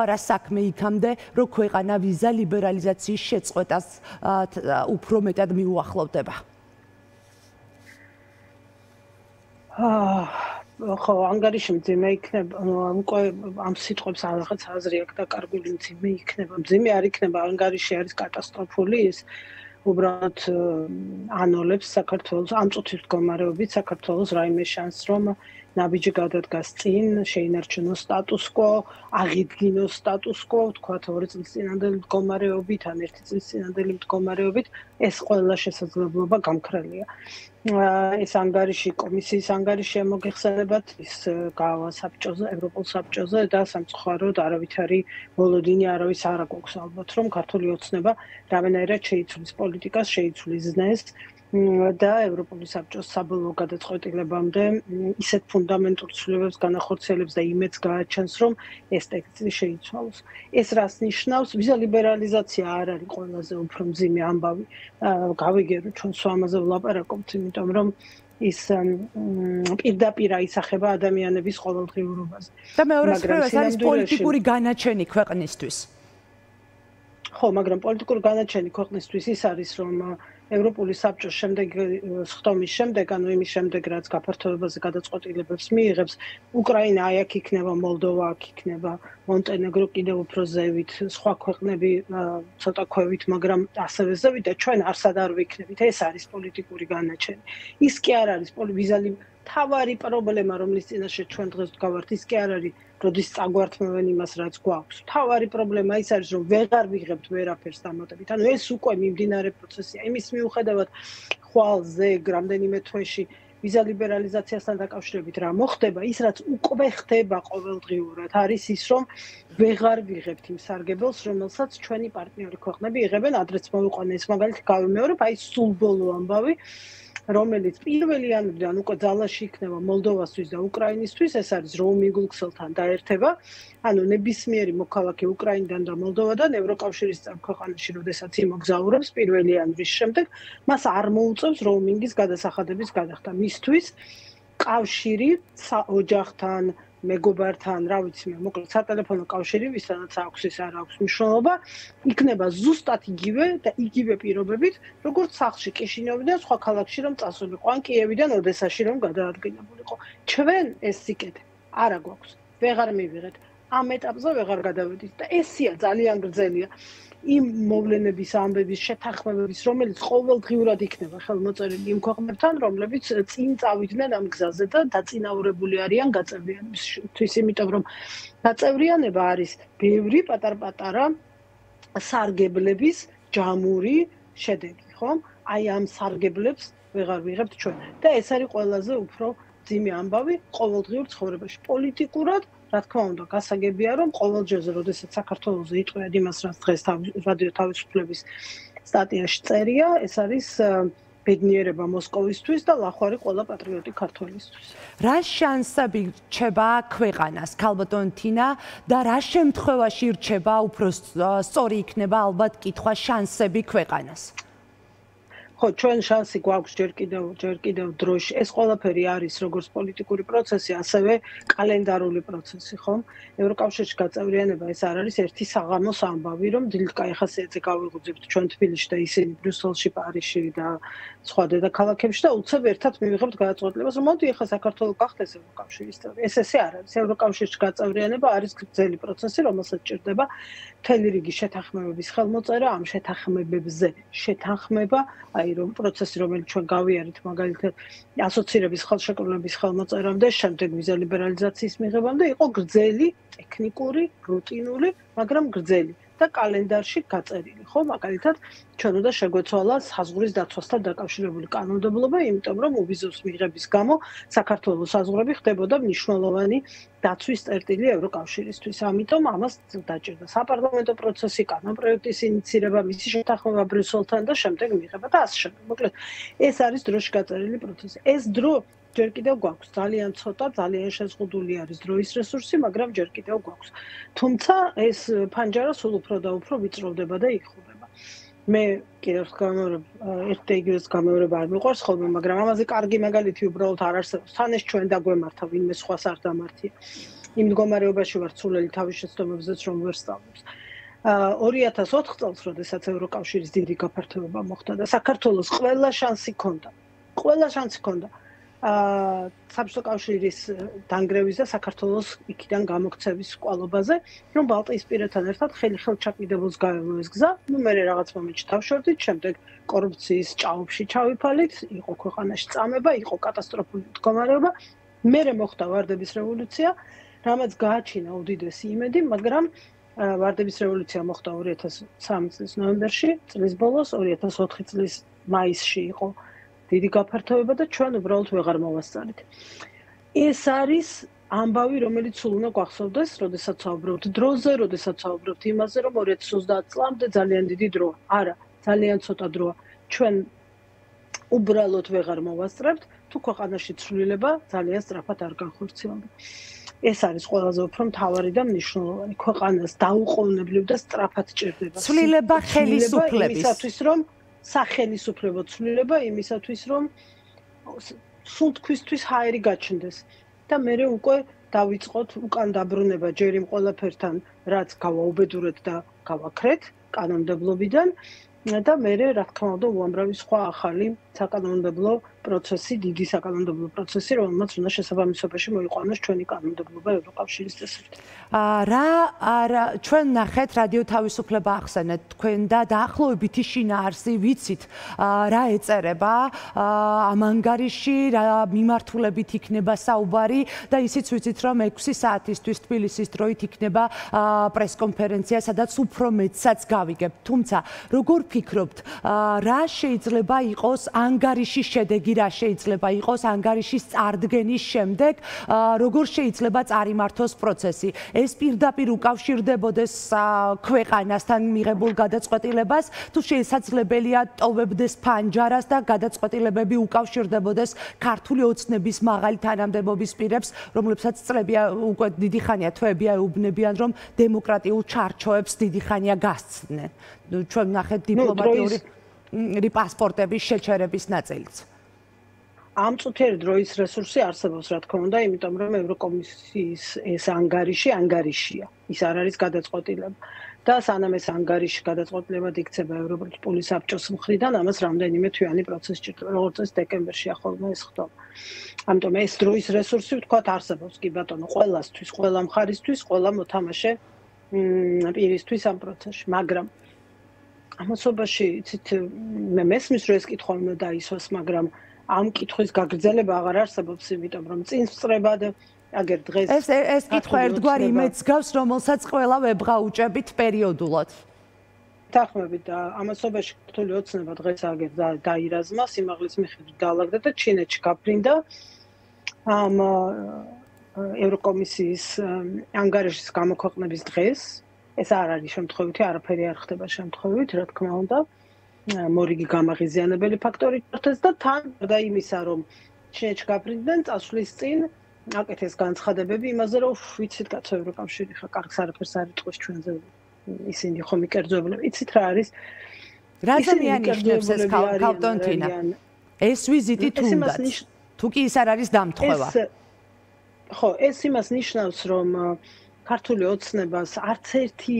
არა საქმე იქამდე, რომ ქვეყანა ვიზა ლიბერალიზაციის შეწყვეტას უფრო მეტად მიუახლოვდება? ხო, ანგარიში მძიმე იქნება, უკვე ამ სიტყვებს რაღაც აზრი აქვს დაკარგული, მძიმე იქნება, მძიმე არ იქნება, ანგარიში არის კატასტროფული, ის უბრალოდ ანოლებს საქართველოს ამ წუთის მდგომარეობით საქართველოს რაიმე შანსს, რომ ნაბიჯი გადადგას წინ, შეინარჩუნოს სტატუს კვო, აღიდგინოს სტატუს კვო, თქვათ 2 წლის წინანდელი მდგომარეობით, ან 1 წლის წინანდელი მდგომარეობით, ეს ყველა შესაძლებლობა გამქრალია. ეს ანგარიში, კომისიის ანგარიშია მოგეხსენებათ, ის გავა საბჭოზე, ევროპულ საბჭოზე და სამწუხაროდ არავითარი მოლოდინი არავის არ აქვს ალბათ, რომ ქართული ოცნება რამენერად შეიცვლის პოლიტიკას, შეიცვლის ზნეს და ევროპული საბჭოს საბოლოო გადაწყვეტილებამდე ისეთ ფუნდამენტურ ცვლილებებს განახორციელებს და იმედს გააჩენს, რომ ეს ტექსტი შეიცვალოს. ეს რას ნიშნავს? ვიზა ლიბერალიზაცია არ არის ყველაზე უფრო მძიმე ამბავი. გავიგერო ჩვენ სულ ამაზე ვლაპარაკობთ, იმიტომ რომ ის პირდაპირ აისახება ადამიანების ყოველდღიურობაზე. და მეორე მხრივ ეს არის პოლიტიკური განაჩენი ქვეყნისთვის. ხო, მაგრამ პოლიტიკური განაჩენი ქვეყნისთვის ის არის, რომ ევროპული საბჭოს შემდეგ სხდომის შემდეგ, ანუ იმის შემდეგ, რაც გაფართოებაზე გადაწყვეტილებებს მიიღებს, უკრაინა აი აქ იქნება, მოლდოვა აქ იქნება, მონტენეგრო კიდევ უფრო ზევით, სხვა ქვეყნები ცოტა ქვევით, მაგრამ ასევე ზევით და ჩვენ არსად არ ვიქნებით. ეს არის პოლიტიკური განაჩენი. ის კი არ არის ვიზალი თავარი პრობლემა, რომლის წინაშე ჩვენ დღეს ვდგავართ, ის კი არ არის, როდის წაგვართმევენ იმას, რაც გვაქვს. თავარი პრობლემა ის არის, რომ ვეღარ ვიღებთ ვერაფერს დამატებით. ანუ ეს უკვე მიმდინარე პროცესია. იმის მიუხედავად ხვალ ზეგ რამდენიმე თვეში ვიზა ლიბერალიზაციასთან დაკავშირებით რა მოხდება, ის რაც უკვე ხდება ყოველდღიურად, არის ის, რომ ვეღარ ვიღებთ იმ სარგებელს, რომელსაც ჩვენი პარტნიორი ქვეყნები იღებენ, ადრეც მოვიყვანე ეს მაგალითი გავიმეორებ, აი სულ ბოლო ამბავი, რომელიც პირველი იანვრიდან უკვე ძალაში იქნება მოლდოვასთვის და უკრაინისთვის, ეს არის roaming ქსელთან დაერთება, ანუ ნებისმიერი მოქალაქე უკრაინიდან და მოლდოვადან ევროკავშირის ქვეყანაში, როდესაც იმოგზაურებს პირველი იანვრის შემდეგ, მას არ მოუწევს roaming-ის გადასახადების გადახდა. მისთვის კავშირი ოჯახთან, მეგობართან, რა ვიცი მე, მოკლედ სატელეფონო კავშირი, ვისთანაც აქვს ის არ აქვს მნიშვნელობა, იქნება ზუსტად იგივე და იგივე პირობებით, როგორც სახლში კიშინიოვიდან სხვა ქალაქში რომ წასულიყო, ან კიევიდან ოდესაში რომ გადაადგილებულიყო. ჩვენ ეს სიკეთე არა გვაქვს. ვეღარ მივიღეთ. ამ ეტაპზე ვეღარ გადავედით და ესია ძალიან გრძელია. იმ მოვლენების ამბების შეთანხმებების, რომელიც ყოველდღიურად იქნება ხელმოწერილი იმ ქვეყნებთან, რომლებიც წინ წავიდნენ ამ გზაზე და დაწინაურებული არიან გაწევრიანებისთვის, იმიტომ რომ გაწევრიანება არის ბევრი პატარ-პატარა სარგებლების ჯამური შედეგი, ხომ? აი ამ სარგებლებს ვეღარ ვიღებთ ჩვენ და ეს არის ყველაზე უფრო მძიმე ამბავი ყოველდღიურ ცხოვრებაში. პოლიტიკურად რა თქმა უნდა, გასაგებია, რომ ყოველ ჯერზე, როდესაც საქართველოს იტყვიათ იმას, რაც დღეს რადიო თავისუფლების სტატიაში წერია, ეს არის ბედნიერება მოსკოვისთვის და ლახვარი ყველა პატრიოტი ქართველისთვის. რა შანსები რჩება ქვეყანას, ქალბატონ თინა, და რა შემთხვევაში რჩება უფრო სწორი იქნება ალბათ კითხვა შანსები ქვეყანას? ხო, ჩვენ შანსი გვაქვს ჯერ კიდევ დროში. ეს ყველაფერი არის როგორც პოლიტიკური პროცესი, ასევე კალენდარული პროცესი, ხომ? ევროკავშირში გაწევრიანება ეს არ არის ერთი საღამოს ამბავი, რომ დილკაი ხასიათზე გავიღუძებთ ჩვენ თბილისში და ისინი ბრიუსელში, პარიზში და სხვა დედაქალაქებში და უცებ ერთად მივიღებთ გადაწყვეტილებას, რომ მოდი ახლა საქართველოს გახდეს ევროკავშირის წევრი. ესე არ არის. ევროკავშირში გაწევრიანება არის გრძელი პროცესი, რომელსაც ჭირდება მთელი რიგი შეთანხმებების ხელმოწერა, ამ შეთანხმებებზე შეთანხმება, აი რომ პროცესი, რომელიც ჩვენ გავიარეთ, მაგალითად, ასოცირების ხელშეკრულების ხელმოწერამდე, შემდეგ ვიზა ლიბერალიზაციის მიღებამდე იყო გრძელი, ტექნიკური, რუტინული, მაგრამ გრძელი და კალენდარში გაწერილი, ხო? მაგალითად, ჩვენ უნდა შეგვეცვალა საზღვრის დაცვასთან დაკავშირებული კანონმდებლობა, იმიტომ რომ უვიზოს მიღების გამო საქართველოს საზღვრები ხდებოდა მნიშვნელოვანი დაცვის წერტილი ევროკავშირისთვის. ამიტომ ამას დაჭირდა საპარლამენტო პროცესი, კანონპროექტის ინიცირება, მისი შეთანხმება ბრიუსელთან და შემდეგ მიღება და ასე შემდეგ. მოკლედ, ეს არის დროში გაწერილი პროცესი. ეს დრო ჯერ კიდევ გვაქვს, ძალიან ცოტა, ძალიან შეზღუდული არის დროის რესურსი, მაგრამ ჯერ კიდევ გვაქვს. თუმცა ეს ფანჯარა სულ უფრო და უფრო ვიწროვდება და იხურება. მე კიდევ გამეორებ, ერთ და იგივეს გამეორება არ მიყვარს ხოლმე, მაგრამ ამაზე კარგი მაგალითი უბრალოდ არ არსებობს. თან ეს ჩვენ დაგვემართა, ვინმე სხვას არ დამართია. იმ მდგომარეობაში ვარ ცულელი თავის შეცდომებზეც რომ ვერ სწავლობს. 2004 წელს, როდესაც ევროკავშირის დიდი გაფართოება მოხდა და საქართველოს ყველა შანსი ჰქონდა. საბჭოთა კავშირის დანგრევის და საქართველოს იქიდან გამოქცევის კვალობაზე, რომ ბალტიისპირეთთან ერთად ხელი-ხელ ჩაკიდებულს გაევლო ეს გზა. მე რაღაც მომენტში დავშორდით, შემდეგ კორუფციის ჭაობში ჩავიფალით, იყო ქვეყანაში წამება, იყო კატასტროფული მდგომარეობა. მერე მოხდა ვარდების რევოლუცია, რამაც გააჩინა უდიდესი იმედი, მაგრამ ვარდების რევოლუცია მოხდა 2003 წლის ნოემბერში, წლის ბოლოს 2004 წლის მაისში იყო დიდი გაფართოება და ჩვენ უბრალოდ ვეღარ მოვასწარით. ეს არის ამბავი, რომელიც სულ უნდა გვახსოვდეს, როდესაც საუბრობთ დროზე, როდესაც საუბრობთ იმაზე, რომ 2030 წლამდე ძალიან დიდი დროა. არა, ძალიან ცოტა დროა. ჩვენ უბრალოდ ვეღარ მოვასწრებთ, თუ ქვეყანაში ცვლილება ძალიან სწრაფად არ განხორციელდება. ეს არის ყველაზე უფრო მთავარი და მნიშვნელოვანი. ქვეყანას დაუყოვნებლივ და სწრაფად ჭირდება ცვლილება ხელისუფლების. იმისათვის, რომ სახელისუფლებო ცვლილება იმისათვის, რომ სუნთქვისთვის ჰაერი გაჩნდეს და მერე უკვე დავიწყოთ უკან დაბრუნება ჯერ იმ ყველაფერთან, რაც გავაუბედურეთ და გავაქრეთ კანონმდებლობიდან და მერე რა თქმა უნდა უამრავი სხვა ახალი საკანონმდებლო პროცესი, დიდი საკანონმდებლო პროცესი, რომელმაც უნდა შესაბამისობაში მოიყვანოს ჩვენი კანონმდებლობა ევროკავშირის წესრიგით. ჩვენ ნახეთ რადიო თავისუფლება ახსენეთ თქვენ და დაახლოებითი შინაარსი ვიცით რა ეწერება ამ ანგარიში, რა მიმართულებით იქნება საუბარი და ისიც ვიცით რომ 6 საათისთვის თბილისის დროით იქნება პრესკონფერენცია, სადაც უფრო მეტსაც გავიგებთ. თუმცა როგორ ფიქრობთ, რა შეიძლება იყოს ანგარიშის შედეგი, რა შეიძლება იყოს ანგარიშის წარდგენის შემდეგ, როგორ შეიძლება წარიმართოს პროცესი? ეს პირდაპირ უკავშირდებოდეს ქვეყანასთან მიღებულ გადაწყვეტილებას, თუ შესაძლებელია ტოვებდეს ფანჯარას და გადაწყვეტილებები უკავშირდებოდეს ქართული ოცნების მაღალი თანამდებობის პირებს, რომლებსაც წლებია უკვე დიდი ხანია თვეებია ეუბნებიან, რომ დემოკრატიულ ჩარჩოებს დიდი ხანია გასცდნენ. ჩვენ ნახეთ დიპლომატიური პასპორტების შეჩერების ნაწილიც. ამ წუთიერი დროის რესურსი არსებობს, რა თქმა უნდა, იმიტომ რომ ევროკომისიის ეს ანგარიშია. ის არ არის გადაწყვეტილება. და სანამ ეს ანგარიში გადაწყვეტილებად იქცება ევროპული საბჭოს მხრიდან, ამას რამდენიმე თვიანი პროცესი ჭირდება, როგორც წესი დეკემბერში ახალმა ეს ხდება. ამიტომ ეს დროის რესურსი ვთქვათ არსებობს, კი ბატონო, ყველასთვის, ყველა მხარისთვის, ყველა მოთამაშე პირისთვის ამ პროცესში, მაგრამ ამასობაში, იცით, მე მესმის რომ ეს კითხვა უნდა დაისვას, მაგრამ ამ კითხვის გაგრძელება აღარ არსებობს, იმიტომ რომ წინსწრებად აგერ დღეს ეს კითხვა ერთგვარი იმედს გავს, რომელსაც ყველა ვებღაუჭებით პერიოდულად. თანხმობით და ამასობაში ქართული ოცნება დღეს აგერ დაირაზმა, სიმაღლის მიხედვით დაალაგდა და ჩინეთში გაფრინდა ამ ევროკომისიის ანგარიშის გამოქვეყნების დღეს. ეს არ არის შემთხვევითი, არაფერი არ ხდება შემთხვევით, რა თქმა უნდა. მორიგი გამაღიზიანებელი ფაქტორი ჭირდება და თან და იმისა, რომ ჩინეთში გაფრინდნენ წასვლის წინ აკეთეს განცხადებები იმაზე, რომ ვიცით კაცო ევროკავშირი ხა კარგს არაფერს არ იტყვის ჩვენზე. ისინი ხომ იკერძოებენ. იცით რა არის? რა ზიანიშნებს ეს ქალტონთინა? ეს ვიზიტი თუნდაც. თუ კი ის არ არის დამთხევა. ხო, ეს იმას ნიშნავს, რომ ქართული ოცნებას არც ერთი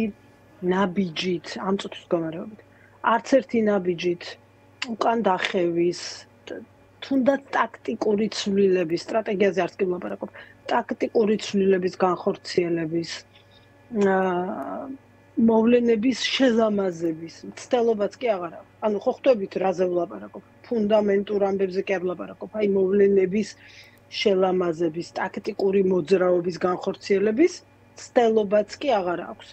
ნაბიჯით ამ წუთის მდგომარეობით არც ერთი ნაბიჯით უკან დახევის თუნდაც ტაქტიკური ცვლილების სტრატეგიაზე არც კი ვლაპარაკობ ტაქტიკური ცვლილების განხორციელების მოვლენების შეზამაზების მცდელობაც კი აღარ აქვს. ანუ ხო ხვდებით რაზე ვლაპარაკობ? ფუნდამენტურ ამბებზე კი არ ვლაპარაკობ. აი მოვლენების შელამაზების, ტაქტიკური მოძრაობის განხორციელების მცდელობაც კი აღარ აქვს.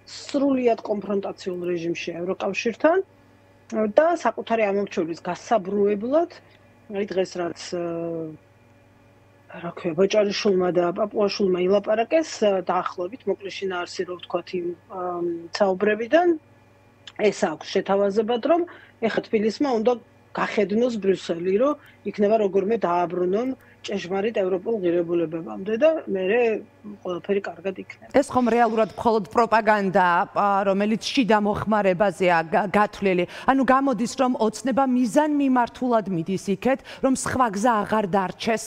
სრულიად კონფრონტაციულ რეჟიმში ევროკავშირთან და საკუთარი ამორჩევლის გასაბრუებლად, აი დღეს რაც რა ქვია, ბოჭარიშვილმა და პაპუაშვილმა ილაპარაკეს დაახლოებით მოკლეშინაარსი რო ვთქვათ იმ საუბრებიდან, ეს აქვს შეთავაზებად, რომ ეხლა თბილისმა უნდა გახედნოს ბრიუსელი, რომ იქნება როგორმე დააბრუნონ ჭეშმარიტ ევროპულ ღირებულებებამდე და მე ყველაფერი კარგად იქნება. ეს ხომ რეალურად მხოლოდ პროპაგანდაა, რომელიც შიდა მოხმარებაზეა გათვლილი. ანუ გამოდის, რომ ოცნება მიზანმიმართულად მიდის იქეთ, რომ სხვა გზა აღარ დარჩეს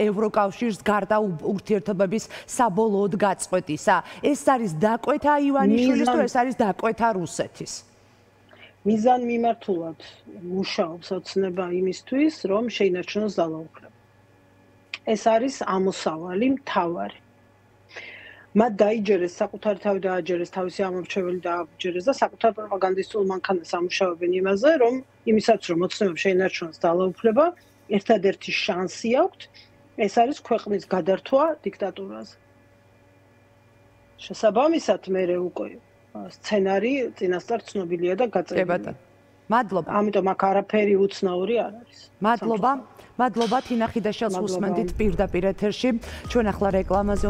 ევროკავშირს გარდა ურთიერთობების საბოლოოდ გაწყვეტისა. ეს არის დაკვეთა ივანიშვილის თუ ეს არის დაკვეთა რუსეთის? მიზანმიმართულად მუშაობს ოცნება იმისთვის, რომ შეინარჩუნოს ძალაუფლება. ეს არის ამოსავალი მთავარი. მათ დაიჯერეს საკუთარი თავი დააჯერეს, თავისი ამორჩეველი დააჯერეს და საკუთარ პროპაგანდისტულ მანქანას ამუშავებენ იმაზე, რომ იმისაც რომ ოცნებამ შეინარჩუნოს ძალაუფლება, ერთადერთი შანსი აქვთ, ეს არის ქვეყნის გადართვა დიქტატურაზე. შესაბამისად, მე უკვე სცენარი წინასწარ ცნობილია და გაწერილია. მადლობა. ამიტომ აქ არაფერი უცნაური არ არის. მადლობა. მადლობა თინა ხიდაშელს უსმენდით პირდაპირ ეთერში. ჩვენ ახლა რეკლამაზე